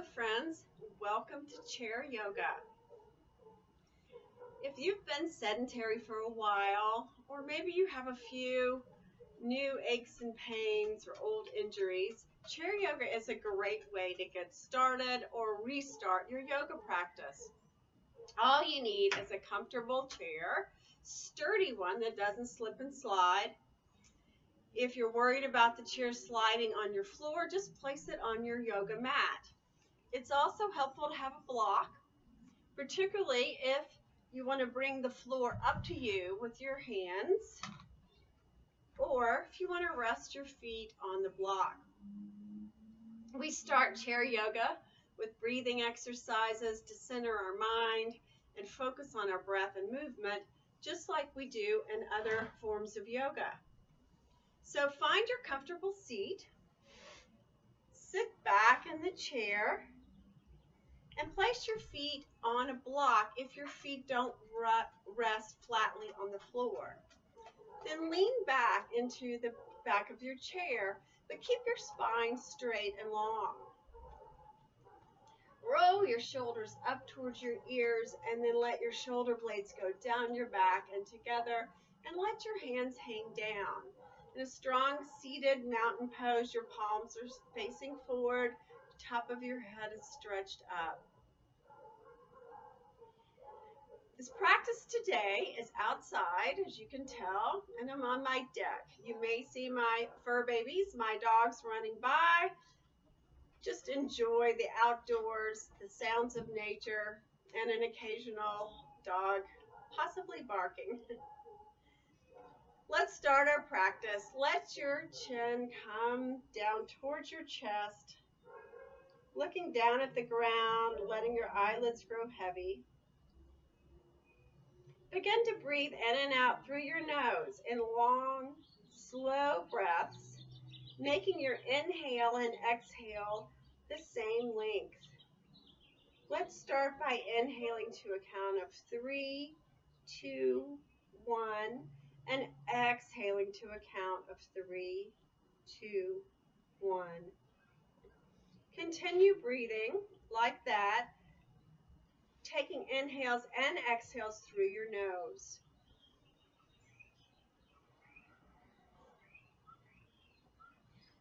Hello friends, welcome to Chair Yoga. If you've been sedentary for a while, or maybe you have a few new aches and pains or old injuries, Chair Yoga is a great way to get started or restart your yoga practice. All you need is a comfortable chair, sturdy one that doesn't slip and slide. If you're worried about the chair sliding on your floor, just place it on your yoga mat. It's also helpful to have a block, particularly if you want to bring the floor up to you with your hands, or if you want to rest your feet on the block. We start chair yoga with breathing exercises to center our mind and focus on our breath and movement, just like we do in other forms of yoga. So find your comfortable seat, sit back in the chair, and place your feet on a block if your feet don't rest flatly on the floor. Then lean back into the back of your chair, but keep your spine straight and long. Roll your shoulders up towards your ears and then let your shoulder blades go down your back and together, and let your hands hang down. In a strong seated mountain pose, your palms are facing forward, the top of your head is stretched up. This practice today is outside, as you can tell, and I'm on my deck. You may see my fur babies, my dogs running by. Just enjoy the outdoors, the sounds of nature, and an occasional dog possibly barking. Let's start our practice. Let your chin come down towards your chest, looking down at the ground, letting your eyelids grow heavy. Begin to breathe in and out through your nose in long, slow breaths, making your inhale and exhale the same length. Let's start by inhaling to a count of 3, 2, 1, and exhaling to a count of 3, 2, 1. Continue breathing like that, taking inhales and exhales through your nose.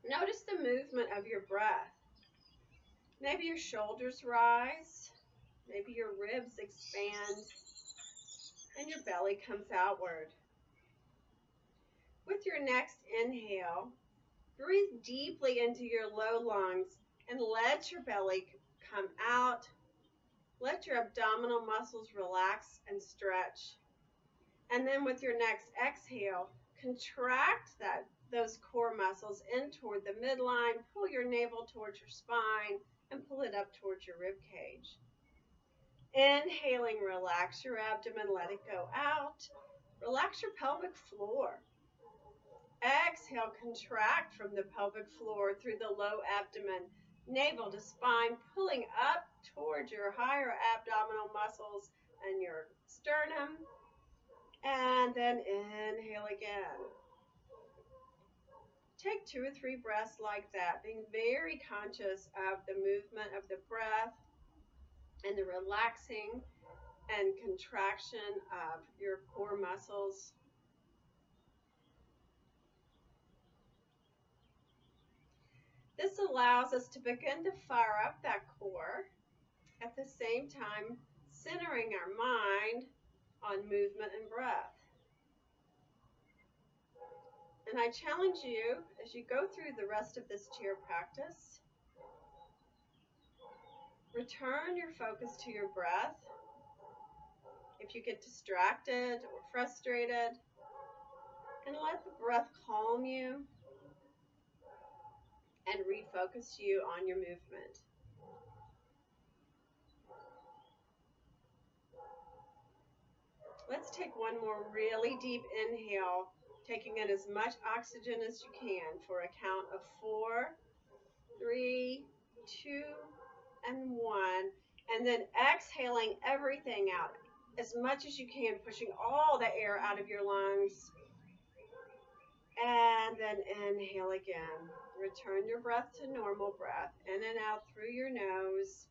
Notice the movement of your breath. Maybe your shoulders rise, maybe your ribs expand, and your belly comes outward. With your next inhale, breathe deeply into your low lungs and let your belly come out. Let your abdominal muscles relax and stretch. And then with your next exhale, contract those core muscles in toward the midline, pull your navel towards your spine, and pull it up towards your rib cage. Inhaling, relax your abdomen, let it go out. Relax your pelvic floor. Exhale, contract from the pelvic floor through the low abdomen, navel to spine, pulling up towards your higher abdominal muscles and your sternum. And then inhale again. Take 2 or 3 breaths like that, being very conscious of the movement of the breath and the relaxing and contraction of your core muscles. This allows us to begin to fire up that core, at the same time centering our mind on movement and breath. And I challenge you, as you go through the rest of this chair practice, return your focus to your breath. If you get distracted or frustrated, and let the breath calm you and refocus you on your movement. Let's take one more really deep inhale, taking in as much oxygen as you can for a count of 4, 3, 2, and 1. And then exhaling everything out as much as you can, pushing all the air out of your lungs. And then inhale again. Return your breath to normal breath. In and out through your nose.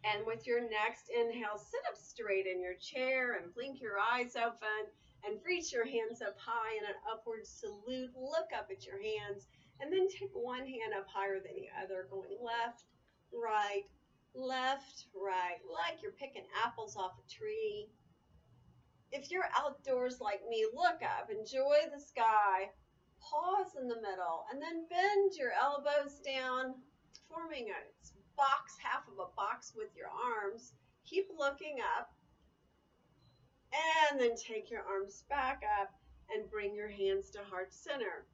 And with your next inhale, sit up straight in your chair and blink your eyes open and reach your hands up high in an upward salute. Look up at your hands and then take one hand up higher than the other, going left, right, like you're picking apples off a tree. If you're outdoors like me, look up, enjoy the sky, pause in the middle, and then bend your elbows down, forming a box, half of a box with your arms. Keep looking up, and then take your arms back up and bring your hands to heart center.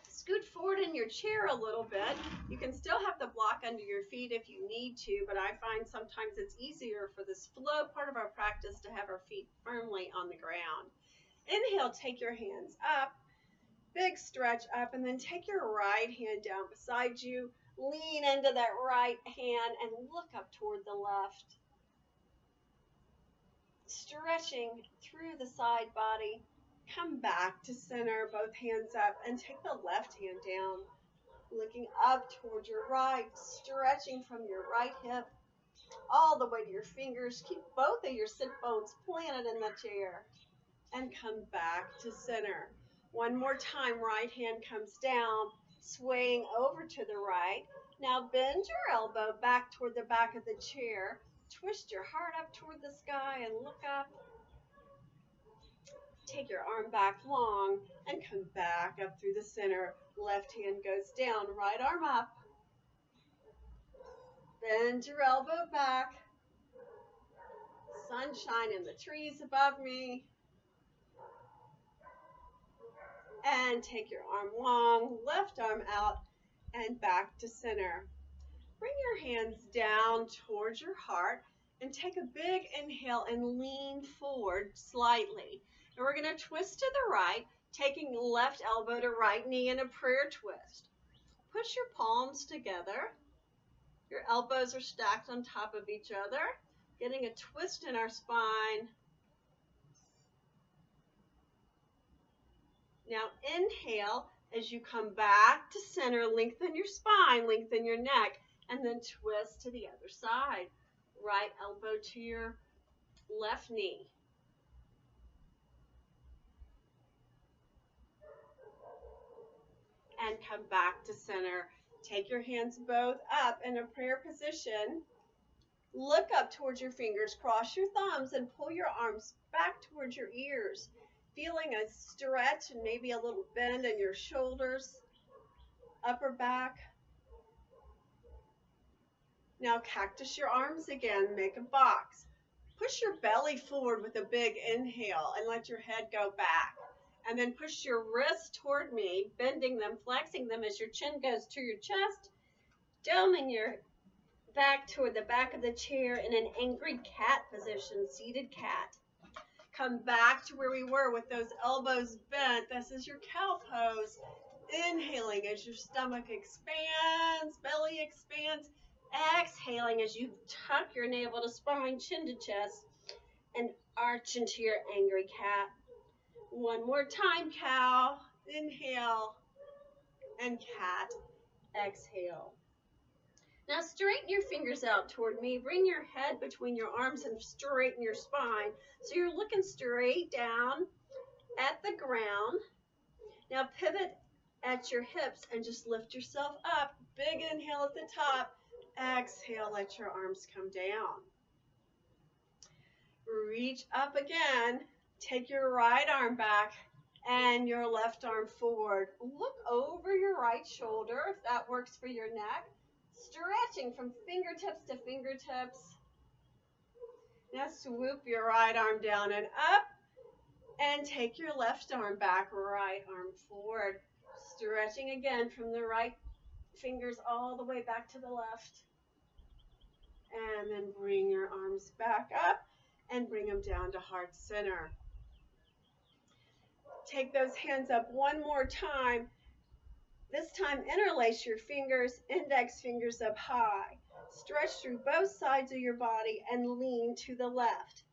Scoot forward in your chair a little bit. You can still have the block under your feet if you need to, but I find sometimes it's easier for this flow part of our practice to have our feet firmly on the ground. Inhale, take your hands up, big stretch up, and then take your right hand down beside you. Lean into that right hand and look up toward the left. Stretching through the side body. Come back to center, both hands up, and take the left hand down. Looking up toward your right, stretching from your right hip all the way to your fingers. Keep both of your sit bones planted in the chair. And come back to center. One more time, right hand comes down, swaying over to the right. Now bend your elbow back toward the back of the chair. Twist your heart up toward the sky and look up. Take your arm back long and come back up through the center. Left hand goes down, right arm up. Bend your elbow back. Sunshine in the trees above me. And take your arm long, left arm out, and back to center. Bring your hands down towards your heart and take a big inhale and lean forward slightly. And we're going to twist to the right, taking left elbow to right knee in a prayer twist. Push your palms together. Your elbows are stacked on top of each other, getting a twist in our spine. Now inhale as you come back to center, lengthen your spine, lengthen your neck, and then twist to the other side. Right elbow to your left knee. And come back to center. Take your hands both up in a prayer position. Look up towards your fingers, cross your thumbs, and pull your arms back towards your ears. Feeling a stretch and maybe a little bend in your shoulders, upper back. Now cactus your arms again, make a box. Push your belly forward with a big inhale and let your head go back. And then push your wrists toward me, bending them, flexing them as your chin goes to your chest, doming your back toward the back of the chair in an angry cat position, seated cat. Come back to where we were with those elbows bent. This is your cow pose. Inhaling as your stomach expands, belly expands. Exhaling as you tuck your navel to spine, chin to chest, and arch into your angry cat. One more time, cow. Inhale. And cat. Exhale. Now straighten your fingers out toward me. Bring your head between your arms and straighten your spine. So you're looking straight down at the ground. Now pivot at your hips and just lift yourself up. Big inhale at the top. Exhale, let your arms come down. Reach up again. Take your right arm back and your left arm forward. Look over your right shoulder if that works for your neck. Stretching from fingertips to fingertips. Now swoop your right arm down and up and take your left arm back, right arm forward. Stretching again from the right fingers all the way back to the left. And then bring your arms back up and bring them down to heart center. Take those hands up one more time. This time, interlace your fingers, index fingers up high. Stretch through both sides of your body and lean to the left.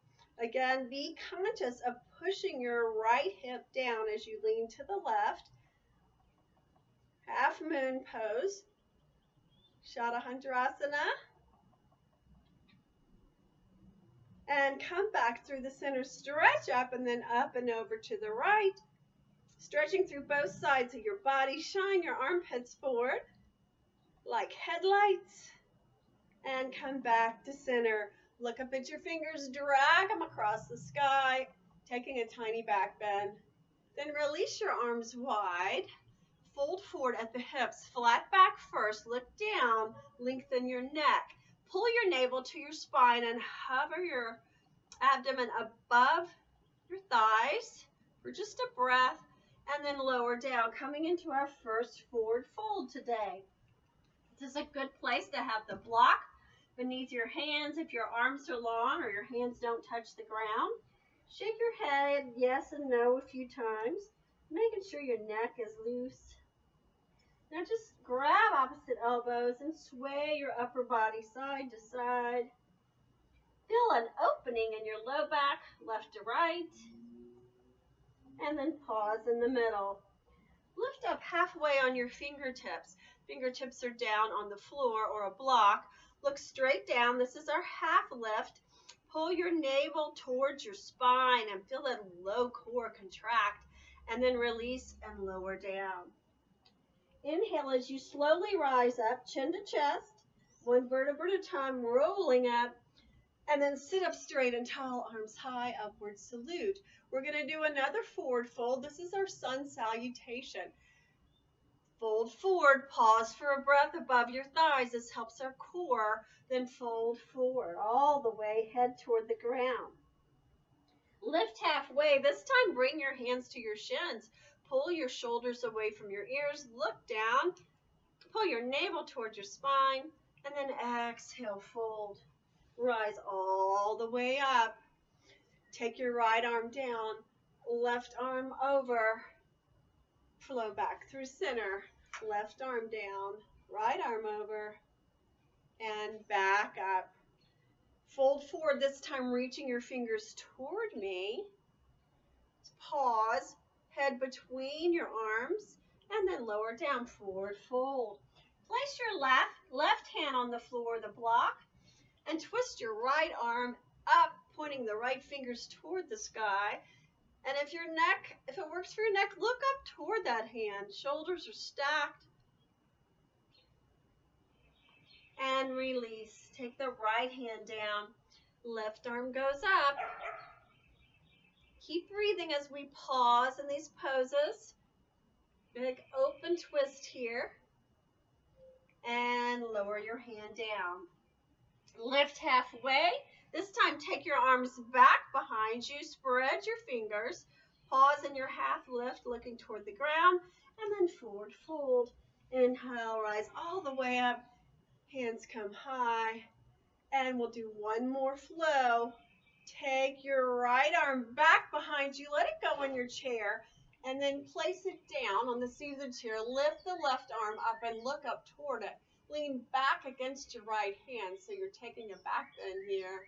Again, be conscious of pushing your right hip down as you lean to the left. Half moon pose, Shadahandrasana. And come back through the center, stretch up and then up and over to the right. Stretching through both sides of your body, shine your armpits forward like headlights. And come back to center. Look up at your fingers, drag them across the sky, taking a tiny back bend. Then release your arms wide. Fold forward at the hips, flat back first, look down, lengthen your neck. Pull your navel to your spine and hover your abdomen above your thighs for just a breath, and then lower down, coming into our first forward fold today. This is a good place to have the block beneath your hands if your arms are long or your hands don't touch the ground. Shake your head yes and no a few times, making sure your neck is loose. Now just grab opposite elbows and sway your upper body side to side. Feel an opening in your low back, left to right. And then pause in the middle. Lift up halfway on your fingertips. Fingertips are down on the floor or a block. Look straight down. This is our half lift. Pull your navel towards your spine and feel that low core contract. And then release and lower down. Inhale as you slowly rise up, chin to chest, one vertebra at a time, rolling up, and then sit up straight and tall, arms high, upward salute. We're going to do another forward fold. This is our sun salutation. Fold forward, pause for a breath above your thighs. This helps our core. Then fold forward all the way, head toward the ground. Lift halfway. This time bring your hands to your shins. Pull your shoulders away from your ears. Look down. Pull your navel towards your spine. And then exhale, fold. Rise all the way up. Take your right arm down. Left arm over. Flow back through center. Left arm down. Right arm over. And back up. Fold forward, this time reaching your fingers toward me. Pause. Head between your arms, and then lower down, forward fold. Place your left hand on the floor of the block, and twist your right arm up, pointing the right fingers toward the sky. And if it works for your neck, look up toward that hand. Shoulders are stacked. And release. Take the right hand down. Left arm goes up. Keep breathing as we pause in these poses. Big open twist here. And lower your hand down. Lift halfway. This time take your arms back behind you. Spread your fingers. Pause in your half lift, looking toward the ground. And then forward fold. Inhale, rise all the way up. Hands come high. And we'll do one more flow. Take your right arm back behind you. Let it go in your chair. And then place it down on the seat of the chair. Lift the left arm up and look up toward it. Lean back against your right hand. So you're taking a back bend here.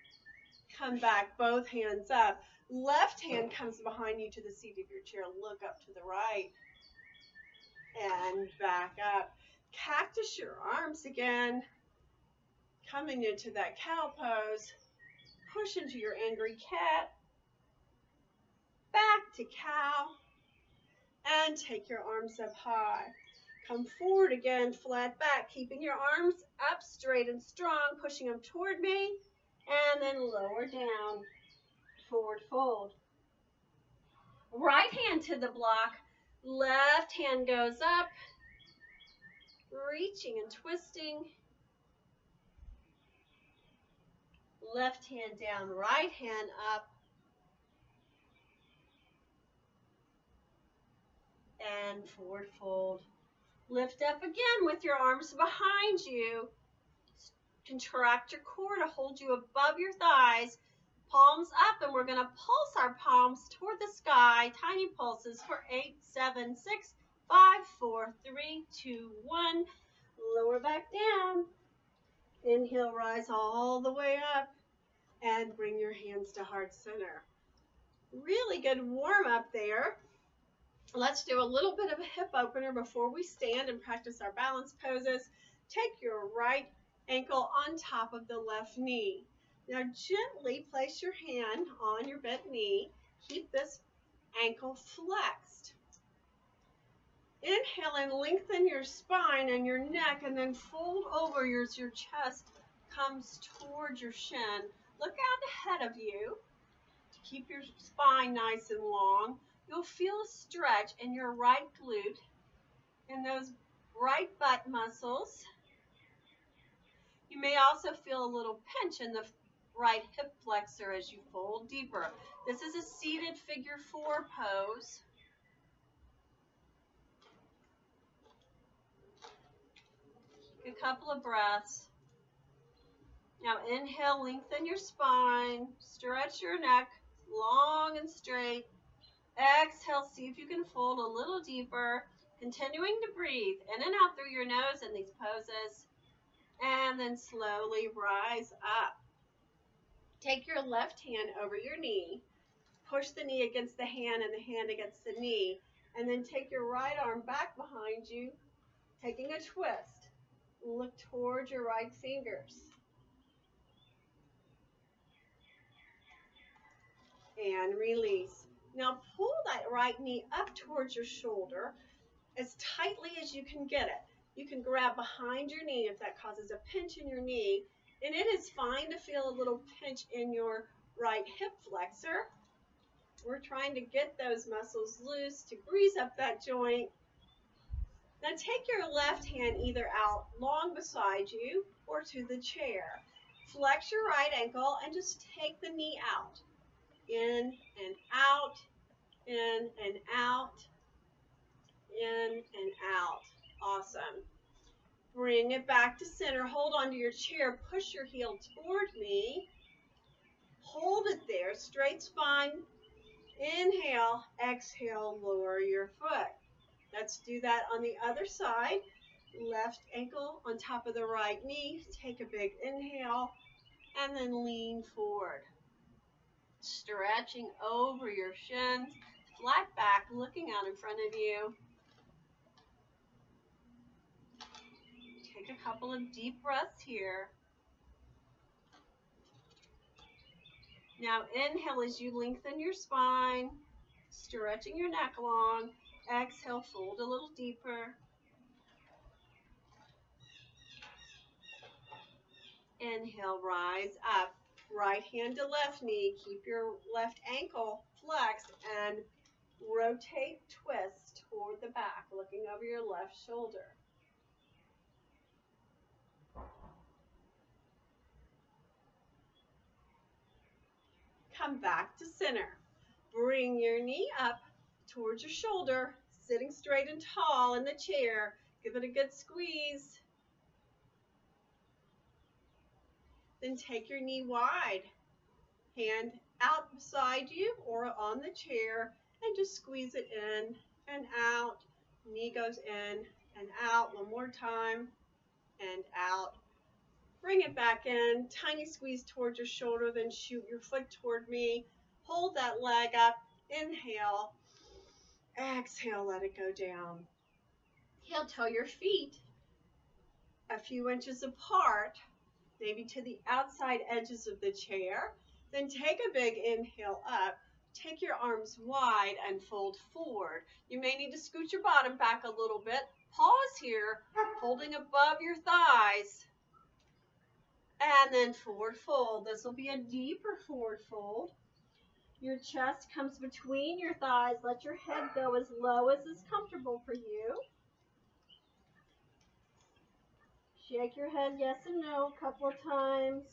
Come back, both hands up. Left hand comes behind you to the seat of your chair. Look up to the right. And back up. Cactus your arms again. Coming into that cow pose. Push into your angry cat. Back to cow. And take your arms up high. Come forward again, flat back, keeping your arms up straight and strong, pushing them toward me. And then lower down, forward fold. Right hand to the block. Left hand goes up. Reaching and twisting. Left hand down, right hand up. And forward fold. Lift up again with your arms behind you. Contract your core to hold you above your thighs. Palms up, and we're going to pulse our palms toward the sky. Tiny pulses for 8, 7, 6, 5, 4, 3, 2, 1. Lower back down. Inhale, rise all the way up. And bring your hands to heart center. Really good warm up there. Let's do a little bit of a hip opener before we stand and practice our balance poses. Take your right ankle on top of the left knee. Now gently place your hand on your bent knee. Keep this ankle flexed. Inhale and lengthen your spine and your neck, and then fold over as your chest comes towards your shin. Look out ahead of you to keep your spine nice and long. You'll feel a stretch in your right glute and those right butt muscles. You may also feel a little pinch in the right hip flexor as you fold deeper. This is a seated figure 4 pose. A couple of breaths. Now inhale, lengthen your spine, stretch your neck long and straight. Exhale, see if you can fold a little deeper, continuing to breathe in and out through your nose in these poses. And then slowly rise up. Take your left hand over your knee. Push the knee against the hand and the hand against the knee. And then take your right arm back behind you, taking a twist. Look towards your right fingers. And release. Now pull that right knee up towards your shoulder as tightly as you can get it. You can grab behind your knee if that causes a pinch in your knee. And it is fine to feel a little pinch in your right hip flexor. We're trying to get those muscles loose to grease up that joint. Now take your left hand either out long beside you or to the chair. Flex your right ankle and just take the knee out. In and out, in and out, in and out. Awesome. Bring it back to center. Hold onto your chair. Push your heel toward me. Hold it there. Straight spine. Inhale. Exhale. Lower your foot. Let's do that on the other side. Left ankle on top of the right knee. Take a big inhale and then lean forward. Stretching over your shins. Flat back, looking out in front of you. Take a couple of deep breaths here. Now inhale as you lengthen your spine, stretching your neck long. Exhale, fold a little deeper. Inhale, rise up. Right hand to left knee. Keep your left ankle flexed and rotate, twist toward the back, looking over your left shoulder. Come back to center. Bring your knee up towards your shoulder, sitting straight and tall in the chair. Give it a good squeeze. Then take your knee wide. Hand out beside you or on the chair and just squeeze it in and out. Knee goes in and out. One more time and out. Bring it back in. Tiny squeeze towards your shoulder, then shoot your foot toward me. Hold that leg up. Inhale. Exhale, let it go down. Heel toe your feet a few inches apart, maybe to the outside edges of the chair. Then take a big inhale up. Take your arms wide and fold forward. You may need to scoot your bottom back a little bit. Pause here, holding above your thighs. And then forward fold. This will be a deeper forward fold. Your chest comes between your thighs. Let your head go as low as is comfortable for you. Shake your head yes and no a couple of times.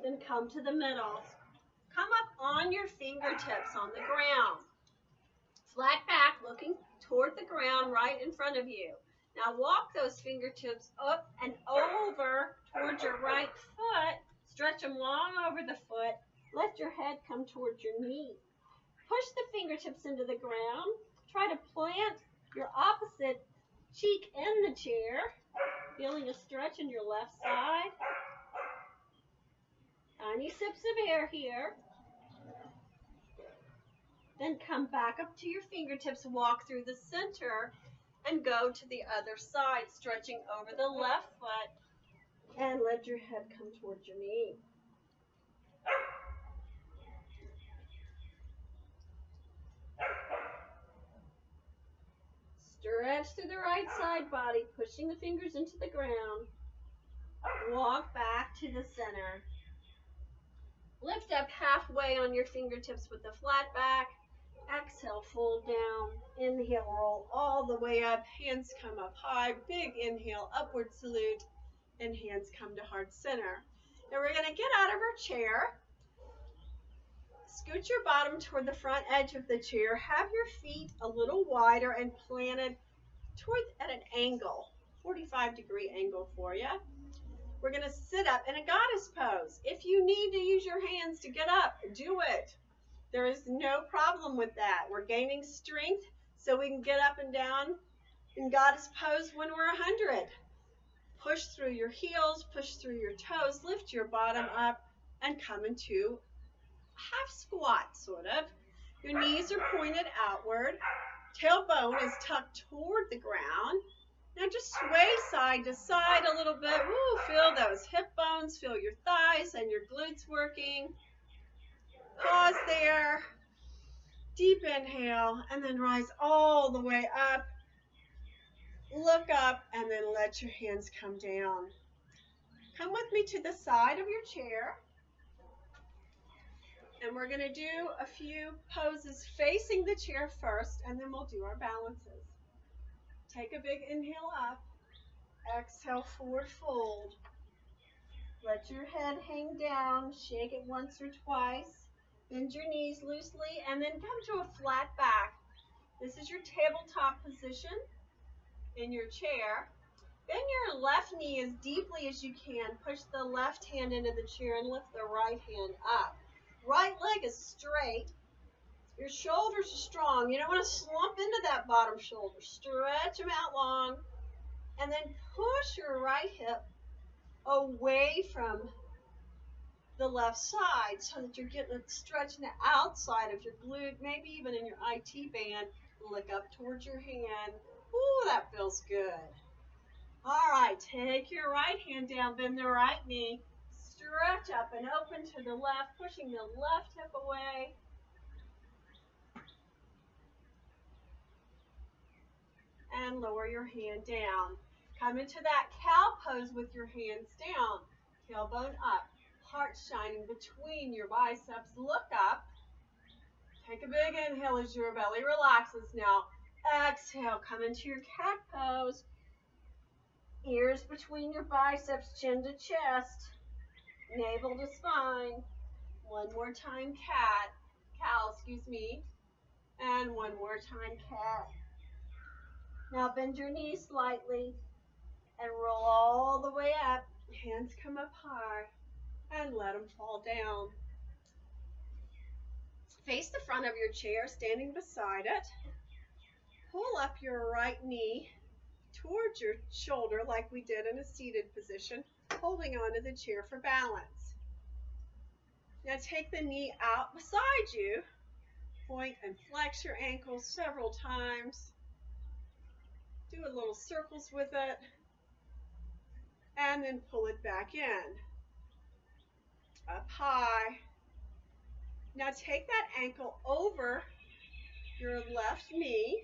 Then come to the middle. Come up on your fingertips on the ground. Flat back, looking toward the ground right in front of you. Now walk those fingertips up and over towards your right foot. Stretch them long over the foot. Let your head come towards your knee. Push the fingertips into the ground. Try to plant your opposite cheek in the chair. Feeling a stretch in your left side. Tiny sips of air here. Then come back up to your fingertips, walk through the center, and go to the other side, stretching over the left foot, and let your head come towards your knee. Stretch through the right side body, pushing the fingers into the ground. Walk back to the center. Lift up halfway on your fingertips with the flat back. Exhale, fold down. Inhale, roll all the way up. Hands come up high. Big inhale, upward salute. And hands come to heart center. Now we're going to get out of our chair. Scoot your bottom toward the front edge of the chair. Have your feet a little wider and planted at an angle, 45-degree angle for you. We're going to sit up in a goddess pose. If you need to use your hands to get up, do it. There is no problem with that. We're gaining strength so we can get up and down in goddess pose when we're 100. Push through your heels, push through your toes, lift your bottom up, and come into half squat, sort of. Your knees are pointed outward. Tailbone is tucked toward the ground. Now just sway side to side a little bit. Woo, feel those hip bones, feel your thighs and your glutes working. Pause there. Deep inhale, and then rise all the way up. Look up, and then let your hands come down. Come with me to the side of your chair. And we're going to do a few poses facing the chair first, and then we'll do our balances. Take a big inhale up. Exhale, forward fold. Let your head hang down. Shake it once or twice. Bend your knees loosely, and then come to a flat back. This is your tabletop position in your chair. Bend your left knee as deeply as you can. Push the left hand into the chair and lift the right hand up. Right leg is straight. Your shoulders are strong. You don't want to slump into that bottom shoulder. Stretch them out long. And then push your right hip away from the left side so that you're getting it stretching the outside of your glute, maybe even in your IT band. Look up towards your hand. Ooh, that feels good. All right, take your right hand down, bend the right knee, stretch up and open to the left, pushing the left hip away. And lower your hand down. Come into that cow pose with your hands down, tailbone up, heart shining between your biceps. Look up. Take a big inhale as your belly relaxes now. Exhale, come into your cat pose. Ears between your biceps, chin to chest, navel to spine. One more time, cow, and one more time, cat. Now bend your knees slightly and roll all the way up. Hands come up high and let them fall down. Face the front of your chair, standing beside it. Pull up your right knee towards your shoulder like we did in a seated position, holding onto the chair for balance. Now take the knee out beside you. Point and flex your ankles several times. Do a little circles with it. And then pull it back in. Up high. Now take that ankle over your left knee.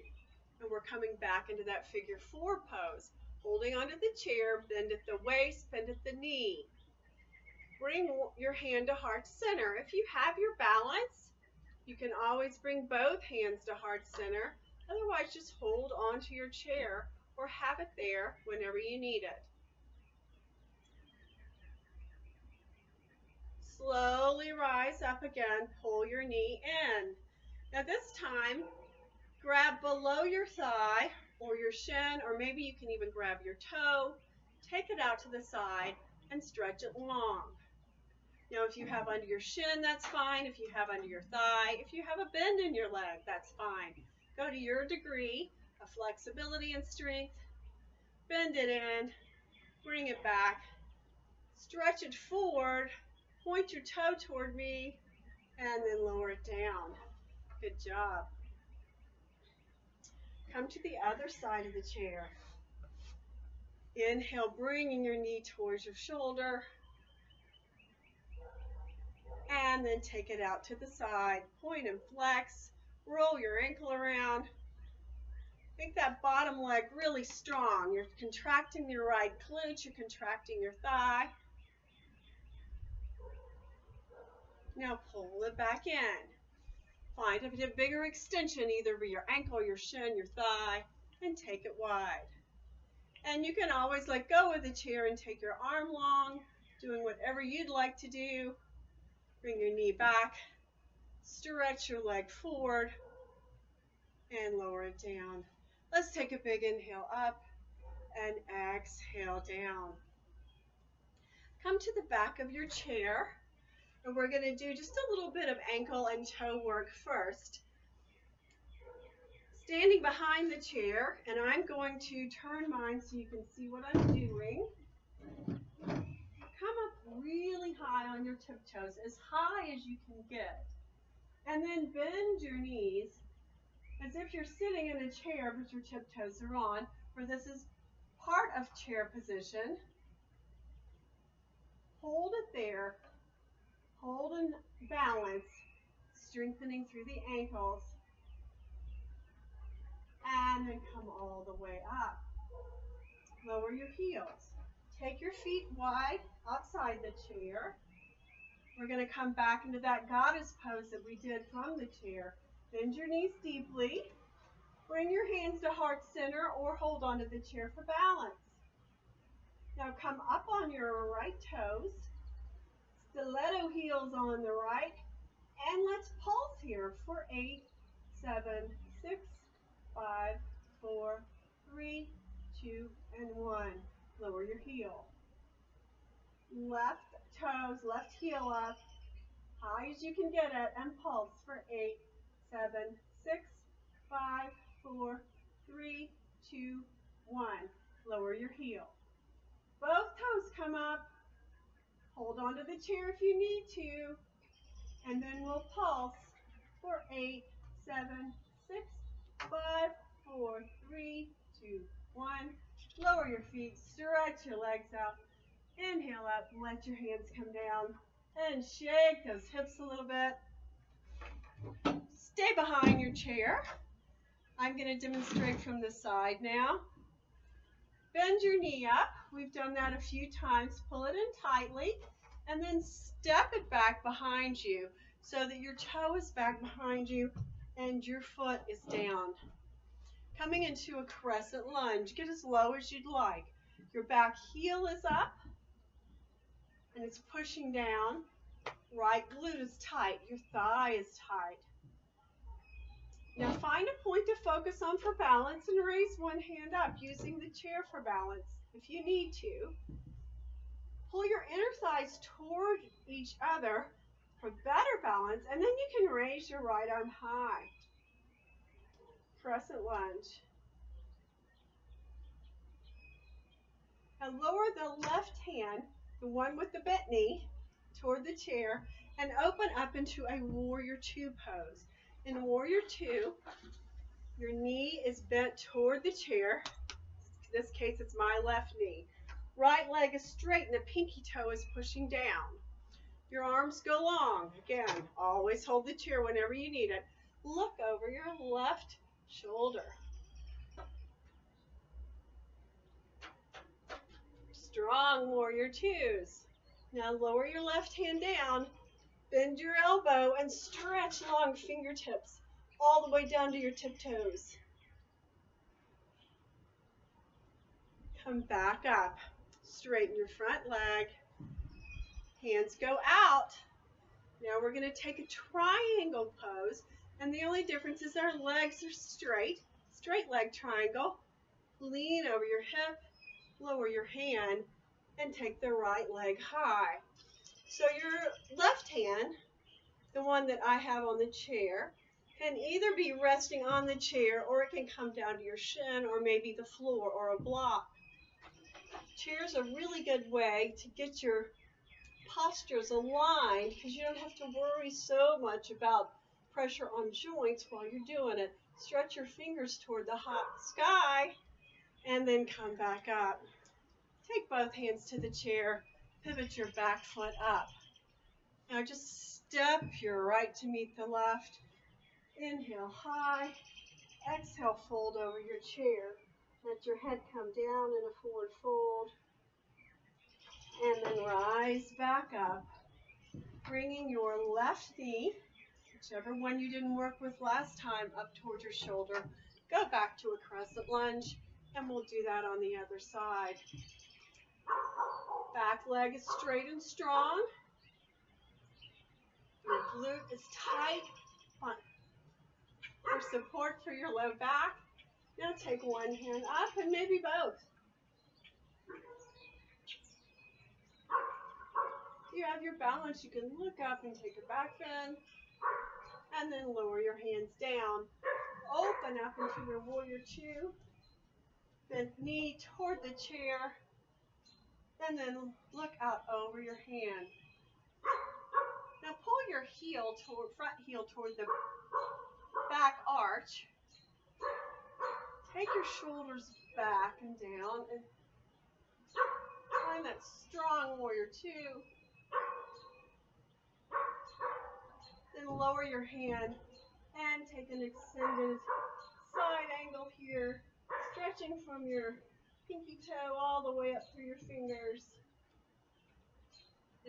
And we're coming back into that figure 4 pose. Holding onto the chair, bend at the waist, bend at the knee. Bring your hand to heart center. If you have your balance, you can always bring both hands to heart center. Otherwise, just hold onto your chair or have it there whenever you need it. Slowly rise up again. Pull your knee in. Now this time, grab below your thigh or your shin, or maybe you can even grab your toe. Take it out to the side and stretch it long. Now if you have under your shin, that's fine. If you have under your thigh, if you have a bend in your leg, that's fine. Go to your degree of flexibility and strength. Bend it in, bring it back, stretch it forward, point your toe toward me, and then lower it down. Good job. Come to the other side of the chair. Inhale, bringing your knee towards your shoulder. And then take it out to the side. Point and flex. Roll your ankle around. Make that bottom leg really strong. You're contracting your right glute. You're contracting your thigh. Now pull it back in. Find a bigger extension, either with your ankle, your shin, your thigh, and take it wide. And you can always let go of the chair and take your arm long, doing whatever you'd like to do. Bring your knee back, stretch your leg forward, and lower it down. Let's take a big inhale up and exhale down. Come to the back of your chair, and we're going to do just a little bit of ankle and toe work first. Standing behind the chair, and I'm going to turn mine so you can see what I'm doing. Come up really high on your tiptoes, as high as you can get. And then bend your knees as if you're sitting in a chair, but your tiptoes are on, or this is part of chair position. Hold it there. Hold and balance, strengthening through the ankles. And then come all the way up. Lower your heels. Take your feet wide outside the chair. We're going to come back into that goddess pose that we did from the chair. Bend your knees deeply. Bring your hands to heart center or hold onto the chair for balance. Now come up on your right toes. Stiletto heels on the right. And let's pulse here for 8, 7, 6, 5, 4, 3, 2, and 1. Lower your heel. Left toes, left heel up, high as you can get it, and pulse for 8, 7, 6, 5, 4, 3, 2, 1. Lower your heel. Both toes come up. Hold onto the chair if you need to. And then we'll pulse for 8, 7, 6, 5, 4, 3, 2, 1. Lower your feet, stretch your legs out. Inhale up, let your hands come down. And shake those hips a little bit. Stay behind your chair. I'm going to demonstrate from the side now. Bend your knee up. We've done that a few times. Pull it in tightly. And then step it back behind you so that your toe is back behind you and your foot is down. Coming into a crescent lunge. Get as low as you'd like. Your back heel is up and it's pushing down. Right glute is tight. Your thigh is tight. Now find a point to focus on for balance and raise one hand up using the chair for balance if you need to. Pull your inner thighs toward each other for better balance, and then you can raise your right arm high. Crescent lunge. Now lower the left hand, the one with the bent knee, toward the chair, and open up into a warrior two pose. In warrior two, your knee is bent toward the chair. In this case, it's my left knee. Right leg is straight and the pinky toe is pushing down. Your arms go long. Again, always hold the chair whenever you need it. Look over your left shoulder. Strong warrior twos. Now lower your left hand down, bend your elbow, and stretch long fingertips all the way down to your tiptoes. Come back up. Straighten your front leg. Hands go out. Now we're going to take a triangle pose, and the only difference is our legs are straight. Straight leg triangle. Lean over your hip, lower your hand, and take the right leg high. So your left hand, the one that I have on the chair, can either be resting on the chair or it can come down to your shin or maybe the floor or a block. Chair's a really good way to get your postures aligned because you don't have to worry so much about pressure on joints while you're doing it. Stretch your fingers toward the hot sky and then come back up. Take both hands to the chair. Pivot your back foot up. Now just step your right to meet the left. Inhale high. Exhale, fold over your chair. Let your head come down in a forward fold. And then rise back up. Bringing your left knee, whichever one you didn't work with last time, up towards your shoulder. Go back to a crescent lunge, and we'll do that on the other side. Back leg is straight and strong. Your glute is tight for support for your low back. Now take one hand up and maybe both. If you have your balance, you can look up and take a back bend, and then lower your hands down. Open up into your warrior two. Bend knee toward the chair, and then look out over your hand. Now pull your front heel toward the back arch. Take your shoulders back and down, and find that strong warrior two. Then lower your hand and take an extended side angle here, stretching from your pinky toe all the way up through your fingers.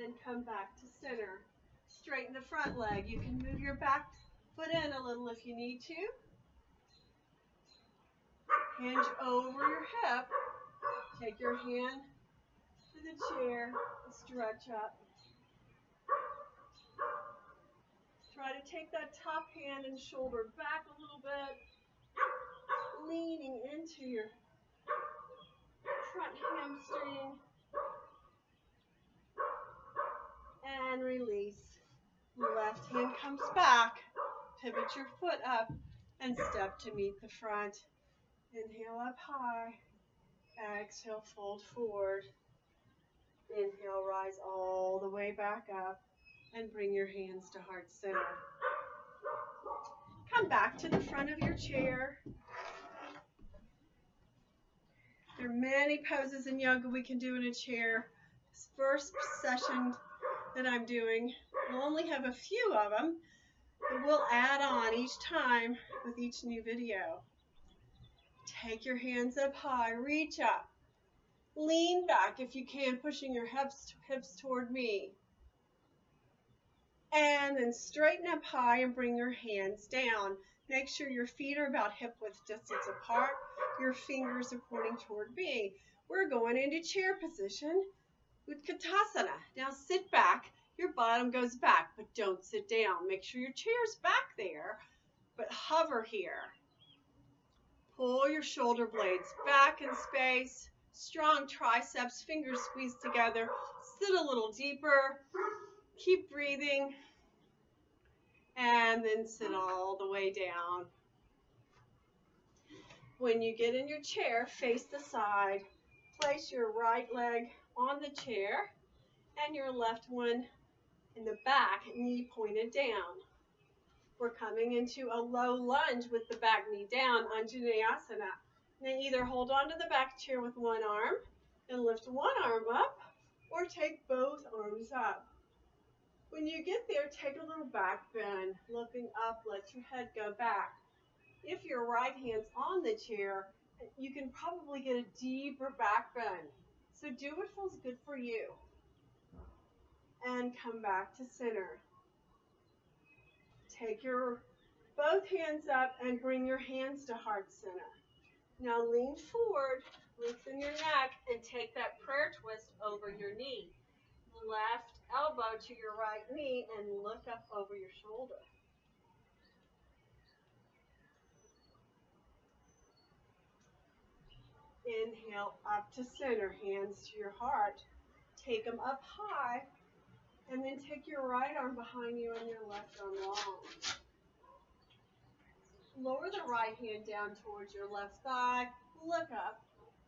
And come back to center. Straighten the front leg. You can move your back foot in a little if you need to. Hinge over your hip. Take your hand to the chair and stretch up. Try to take that top hand and shoulder back a little bit, leaning into your front hamstring. And release. Left hand comes back. Pivot your foot up and step to meet the front. Inhale up high. Exhale, fold forward. Inhale, rise all the way back up and bring your hands to heart center. Come back to the front of your chair. There are many poses in yoga we can do in a chair. This first session that I'm doing, we'll only have a few of them, but we'll add on each time with each new video. Take your hands up high, reach up, lean back if you can, pushing your hips toward me. And then straighten up high and bring your hands down. Make sure your feet are about hip width distance apart, your fingers are pointing toward me. We're going into chair position with Utkatasana. Now sit back, your bottom goes back, but don't sit down. Make sure your chair's back there, but hover here. Pull your shoulder blades back in space. Strong triceps, fingers squeezed together. Sit a little deeper. Keep breathing. And then sit all the way down. When you get in your chair, face the side. Place your right leg on the chair and your left one in the back, knee pointed down. We're coming into a low lunge with the back knee down, Anjaneyasana. Now either hold on to the back chair with one arm and lift one arm up, or take both arms up. When you get there, take a little back bend, looking up, let your head go back. If your right hand's on the chair, you can probably get a deeper back bend. So do what feels good for you. And come back to center. Take your both hands up and bring your hands to heart center. Now lean forward, lengthen your neck, and take that prayer twist over your knee. Left elbow to your right knee and look up over your shoulder. Inhale up to center, hands to your heart. Take them up high, and then take your right arm behind you and your left arm long. Lower the right hand down towards your left thigh. Look up.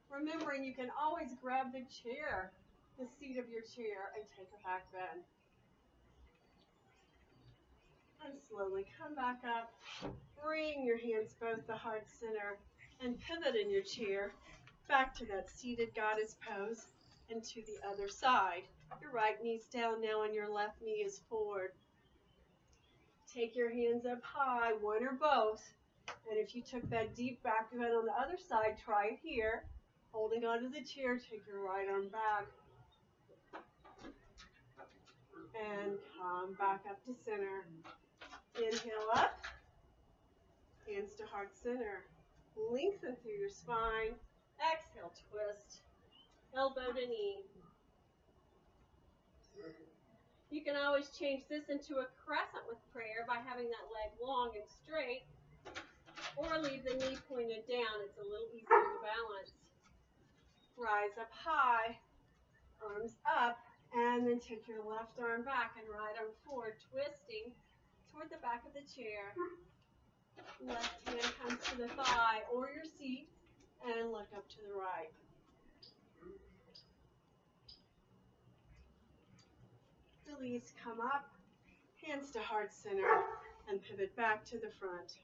Remembering you can always grab the chair, the seat of your chair, and take a back bend. And slowly come back up. Bring your hands both to heart center and pivot in your chair back to that seated goddess pose and to the other side. Your right knee's down now and your left knee is forward. Take your hands up high, one or both. And if you took that deep back bend on the other side, try it here. Holding onto the chair, take your right arm back. And come back up to center. Inhale up. Hands to heart center. Lengthen through your spine. Exhale, twist. Elbow to knee. You can always change this into a crescent with prayer by having that leg long and straight, or leave the knee pointed down. It's a little easier to balance. Rise up high, arms up, and then take your left arm back and right arm forward, twisting toward the back of the chair. Left hand comes to the thigh or your seat, and look up to the right. Release, come up, hands to heart center, and pivot back to the front.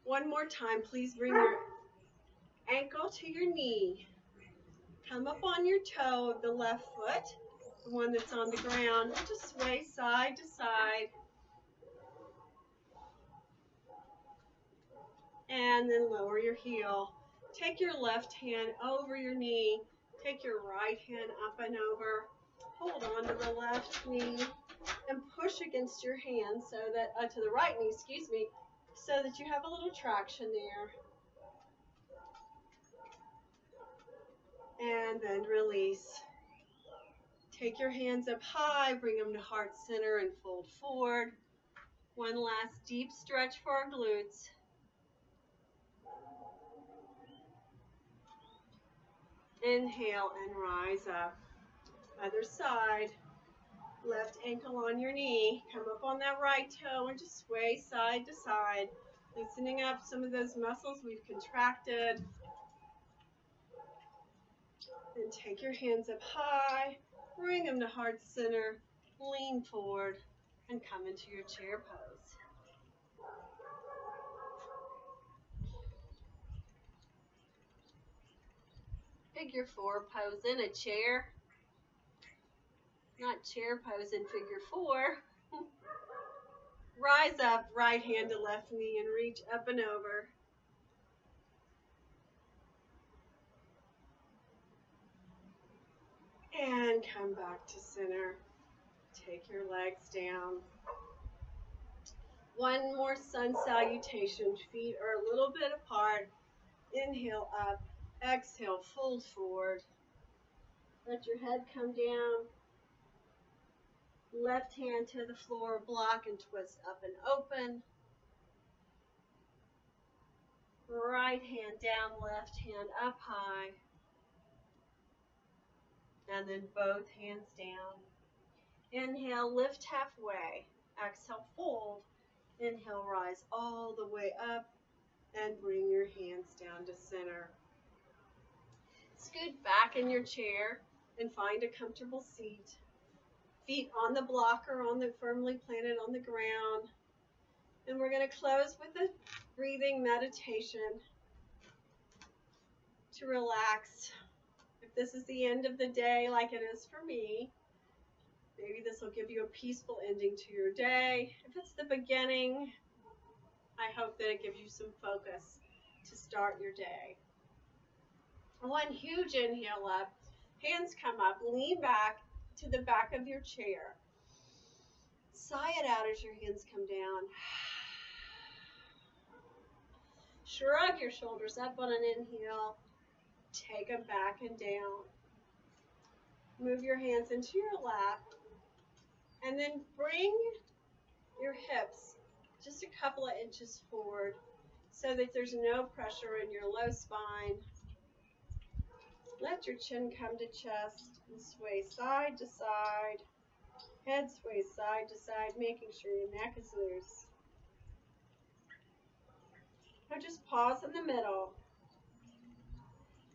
One more time, please bring your ankle to your knee. Come up on your toe of the left foot, the one that's on the ground, and just sway side to side. And then lower your heel. Take your left hand over your knee. Take your right hand up and over. Hold on to the left knee and push against your hand so that, to the right knee, so that you have a little traction there. And then release. Take your hands up high, bring them to heart center and fold forward. One last deep stretch for our glutes. Inhale and rise up. Other side. Left ankle on your knee. Come up on that right toe and just sway side to side. Loosening up some of those muscles we've contracted. And take your hands up high. Bring them to heart center. Lean forward and come into your chair pose. Figure 4 pose in a chair. Not chair pose in figure 4. Rise up, right hand to left knee and reach up and over. And come back to center. Take your legs down. One more sun salutation. Feet are a little bit apart. Inhale up. Exhale, fold forward. Let your head come down. Left hand to the floor, block and twist up and open. Right hand down, left hand up high. And then both hands down. Inhale, lift halfway. Exhale, fold. Inhale, rise all the way up and bring your hands down to center. Scoot back in your chair and find a comfortable seat. Feet on the block or firmly planted on the ground. And we're going to close with a breathing meditation to relax. If this is the end of the day like it is for me, maybe this will give you a peaceful ending to your day. If it's the beginning, I hope that it gives you some focus to start your day. One huge inhale up, hands come up, lean back to the back of your chair. Sigh it out as your hands come down. Shrug your shoulders up on an inhale. Take them back and down. Move your hands into your lap. And then bring your hips just a couple of inches forward so that there's no pressure in your low spine. Let your chin come to chest and sway side to side. Head sways side to side, making sure your neck is loose. Now just pause in the middle.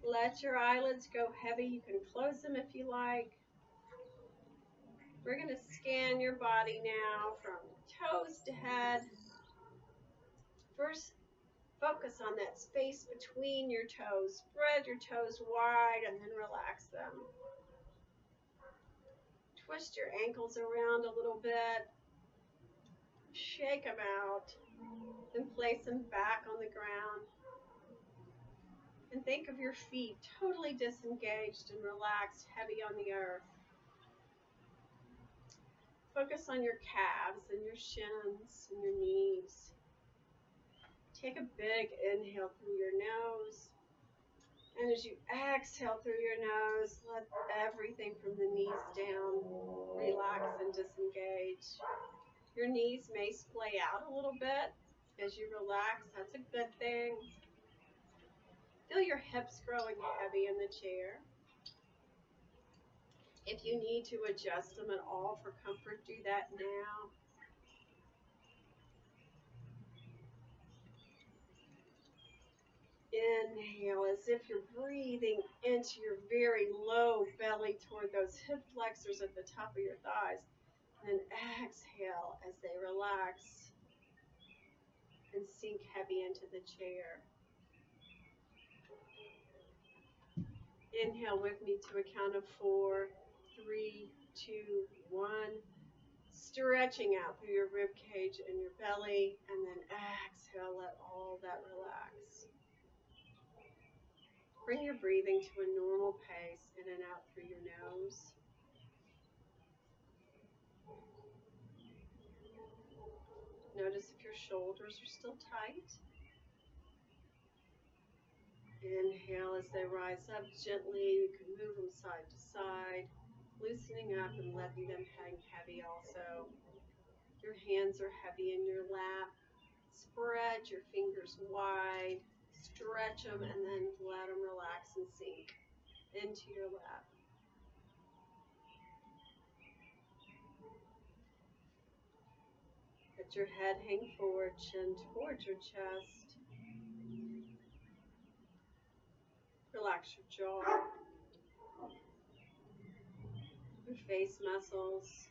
Let your eyelids go heavy. You can close them if you like. We're going to scan your body now from toes to head. First, focus on that space between your toes. Spread your toes wide and then relax them. Twist your ankles around a little bit. Shake them out. Then place them back on the ground. And think of your feet totally disengaged and relaxed, heavy on the earth. Focus on your calves and your shins and your knees. Take a big inhale through your nose. And as you exhale through your nose, let everything from the knees down relax and disengage. Your knees may splay out a little bit as you relax. That's a good thing. Feel your hips growing heavy in the chair. If you need to adjust them at all for comfort, do that now. Inhale as if you're breathing into your very low belly toward those hip flexors at the top of your thighs. And then exhale as they relax and sink heavy into the chair. Inhale with me to a count of 4, 3, 2, 1. Stretching out through your rib cage and your belly, and then exhale, let all that relax. Bring your breathing to a normal pace, in and out through your nose. Notice if your shoulders are still tight. Inhale as they rise up gently. You can move them side to side, loosening up and letting them hang heavy also. Your hands are heavy in your lap. Spread your fingers wide, stretch them, and then let them relax and sink into your lap. Let your head hang forward, chin towards your chest. Relax your jaw, your face muscles.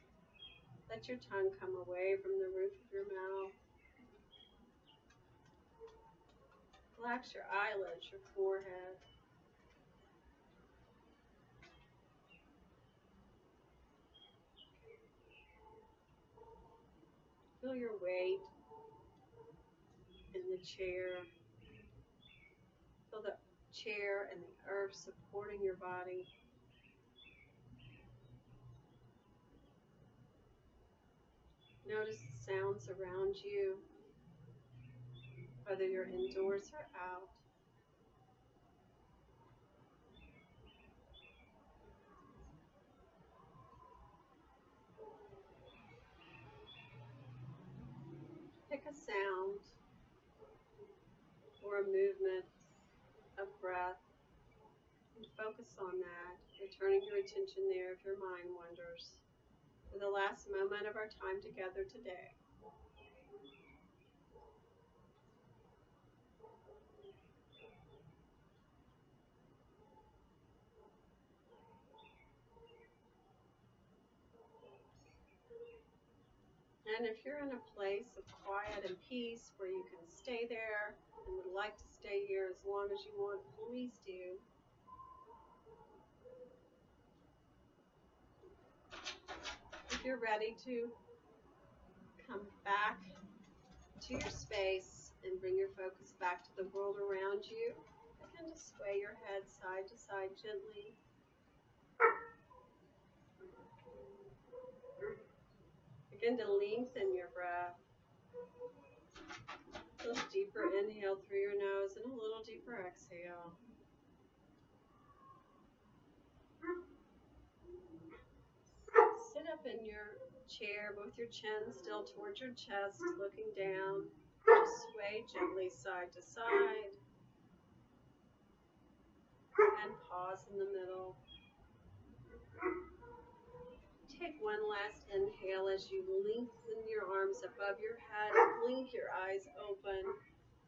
Let your tongue come away from the roof of your mouth. Relax your eyelids, your forehead. Feel your weight in the chair. Feel the chair and the earth supporting your body. Notice the sounds around you, whether you're indoors or out. Pick a sound or a movement of breath and focus on that, returning your attention there if your mind wanders. For the last moment of our time together today. And if you're in a place of quiet and peace where you can stay there and would like to stay here as long as you want, please do. If you're ready to come back to your space and bring your focus back to the world around you, begin to sway your head side to side gently. Begin to lengthen your breath. A little deeper inhale through your nose and a little deeper exhale. Sit up in your chair, both your chin still towards your chest, looking down. Just sway gently side to side. And pause in the middle. Take one last inhale as you lengthen your arms above your head. Blink your eyes open,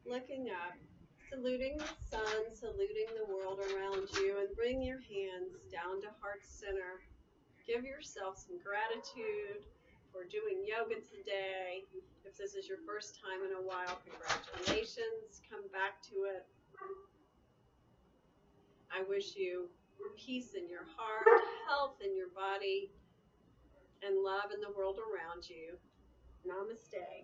looking up, saluting the sun, saluting the world around you, and bring your hands down to heart center. Give yourself some gratitude for doing yoga today. If this is your first time in a while, congratulations. Come back to it. I wish you peace in your heart, health in your body, and love in the world around you. Namaste.